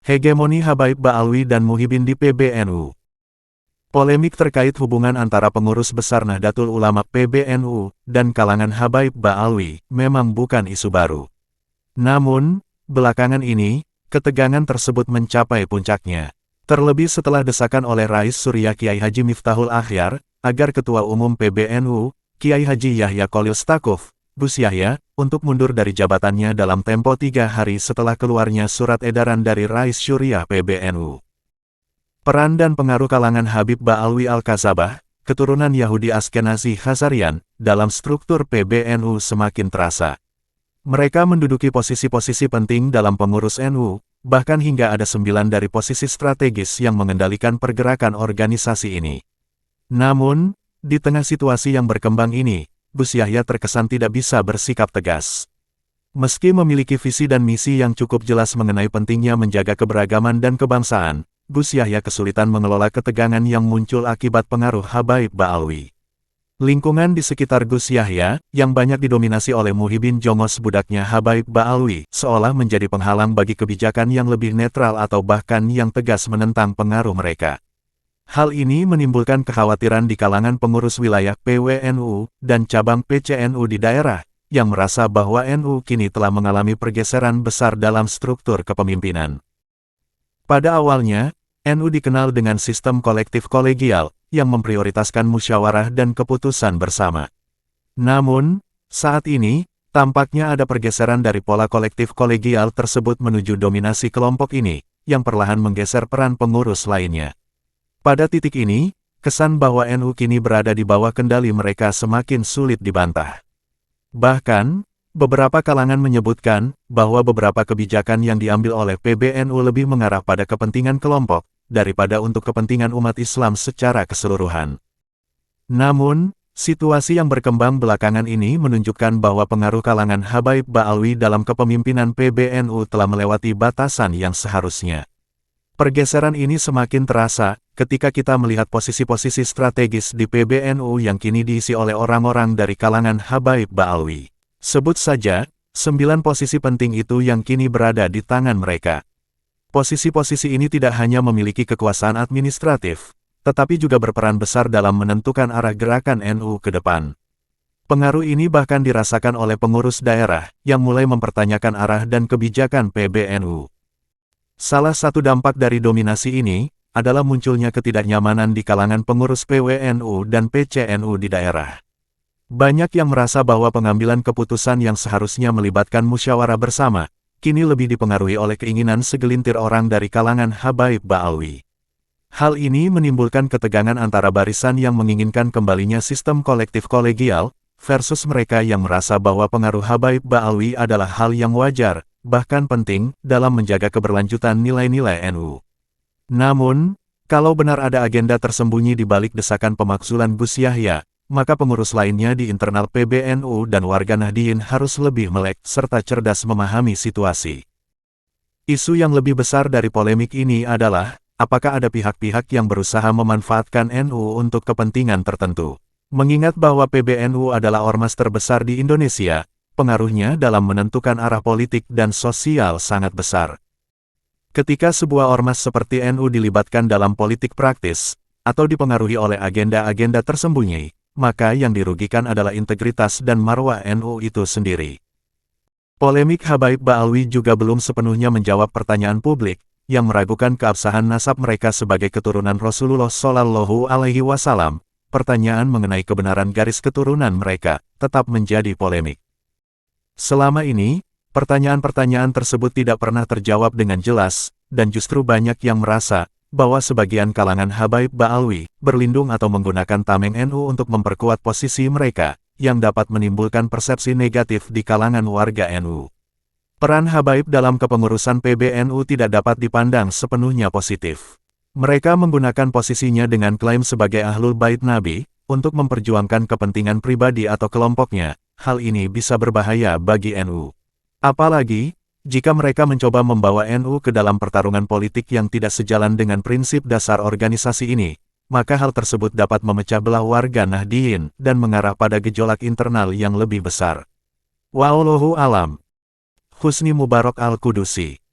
Hegemoni Habaib Ba'alwi dan Muhyiddin di PBNU. Polemik terkait hubungan antara pengurus besar Nahdlatul Ulama PBNU dan kalangan Habaib Ba'alwi memang bukan isu baru. Namun, belakangan ini, ketegangan tersebut mencapai puncaknya. Terlebih setelah desakan oleh Rais Surya Kiai Haji Miftahul Akhyar, agar Ketua Umum PBNU, Kiai Haji Yahya Kholil Stakuf, Gus Yahya, untuk mundur dari jabatannya dalam tempo 3 hari setelah keluarnya surat edaran dari Rais Syuriah PBNU. Peran dan pengaruh kalangan Habib Ba'alwi Al-Kazabah, keturunan Yahudi Askenazi Khazarian, dalam struktur PBNU semakin terasa. Mereka menduduki posisi-posisi penting dalam pengurus NU, bahkan hingga ada 9 dari posisi strategis yang mengendalikan pergerakan organisasi ini. Namun, di tengah situasi yang berkembang ini, Gus Yahya terkesan tidak bisa bersikap tegas. Meski memiliki visi dan misi yang cukup jelas mengenai pentingnya menjaga keberagaman dan kebangsaan, Gus Yahya kesulitan mengelola ketegangan yang muncul akibat pengaruh Habaib Ba'alwi. Lingkungan di sekitar Gus Yahya, yang banyak didominasi oleh Muhyiddin Jongos budaknya Habaib Ba'alwi, seolah menjadi penghalang bagi kebijakan yang lebih netral atau bahkan yang tegas menentang pengaruh mereka. Hal ini menimbulkan kekhawatiran di kalangan pengurus wilayah PWNU dan cabang PCNU di daerah, yang merasa bahwa NU kini telah mengalami pergeseran besar dalam struktur kepemimpinan. Pada awalnya, NU dikenal dengan sistem kolektif kolegial, yang memprioritaskan musyawarah dan keputusan bersama. Namun, saat ini, tampaknya ada pergeseran dari pola kolektif kolegial tersebut menuju dominasi kelompok ini, yang perlahan menggeser peran pengurus lainnya. Pada titik ini, kesan bahwa NU kini berada di bawah kendali mereka semakin sulit dibantah. Bahkan, beberapa kalangan menyebutkan bahwa beberapa kebijakan yang diambil oleh PBNU lebih mengarah pada kepentingan kelompok, daripada untuk kepentingan umat Islam secara keseluruhan. Namun, situasi yang berkembang belakangan ini menunjukkan bahwa pengaruh kalangan Habaib Ba'alwi dalam kepemimpinan PBNU telah melewati batasan yang seharusnya. Pergeseran ini semakin terasa ketika kita melihat posisi-posisi strategis di PBNU yang kini diisi oleh orang-orang dari kalangan Habaib Ba'alwi. Sebut saja, 9 posisi penting itu yang kini berada di tangan mereka. Posisi-posisi ini tidak hanya memiliki kekuasaan administratif, tetapi juga berperan besar dalam menentukan arah gerakan NU ke depan. Pengaruh ini bahkan dirasakan oleh pengurus daerah, yang mulai mempertanyakan arah dan kebijakan PBNU. Salah satu dampak dari dominasi ini, adalah munculnya ketidaknyamanan di kalangan pengurus PWNU dan PCNU di daerah. Banyak yang merasa bahwa pengambilan keputusan yang seharusnya melibatkan musyawarah bersama, kini lebih dipengaruhi oleh keinginan segelintir orang dari kalangan Habaib Ba'alwi. Hal ini menimbulkan ketegangan antara barisan yang menginginkan kembalinya sistem kolektif kolegial, versus mereka yang merasa bahwa pengaruh Habaib Ba'alwi adalah hal yang wajar, bahkan penting, dalam menjaga keberlanjutan nilai-nilai NU. Namun, kalau benar ada agenda tersembunyi di balik desakan pemakzulan Gus Yahya, maka pengurus lainnya di internal PBNU dan warga Nahdliyin harus lebih melek serta cerdas memahami situasi. Isu yang lebih besar dari polemik ini adalah, apakah ada pihak-pihak yang berusaha memanfaatkan NU untuk kepentingan tertentu. Mengingat bahwa PBNU adalah ormas terbesar di Indonesia, pengaruhnya dalam menentukan arah politik dan sosial sangat besar. Ketika sebuah ormas seperti NU dilibatkan dalam politik praktis, atau dipengaruhi oleh agenda-agenda tersembunyi, maka yang dirugikan adalah integritas dan marwah NU itu sendiri. Polemik Habaib Ba'alwi juga belum sepenuhnya menjawab pertanyaan publik, yang meragukan keabsahan nasab mereka sebagai keturunan Rasulullah Shallallahu Alaihi Wasallam. Pertanyaan mengenai kebenaran garis keturunan mereka, tetap menjadi polemik. Selama ini, pertanyaan-pertanyaan tersebut tidak pernah terjawab dengan jelas, dan justru banyak yang merasa bahwa sebagian kalangan Habaib Ba'alwi berlindung atau menggunakan tameng NU untuk memperkuat posisi mereka, yang dapat menimbulkan persepsi negatif di kalangan warga NU. Peran Habaib dalam kepengurusan PBNU tidak dapat dipandang sepenuhnya positif. Mereka menggunakan posisinya dengan klaim sebagai Ahlul Bait Nabi, untuk memperjuangkan kepentingan pribadi atau kelompoknya. Hal ini bisa berbahaya bagi NU. Apalagi, jika mereka mencoba membawa NU ke dalam pertarungan politik yang tidak sejalan dengan prinsip dasar organisasi ini, maka hal tersebut dapat memecah belah warga Nahdliyin dan mengarah pada gejolak internal yang lebih besar. Wallahu alam. Husni Mubarak Al-Qudusi.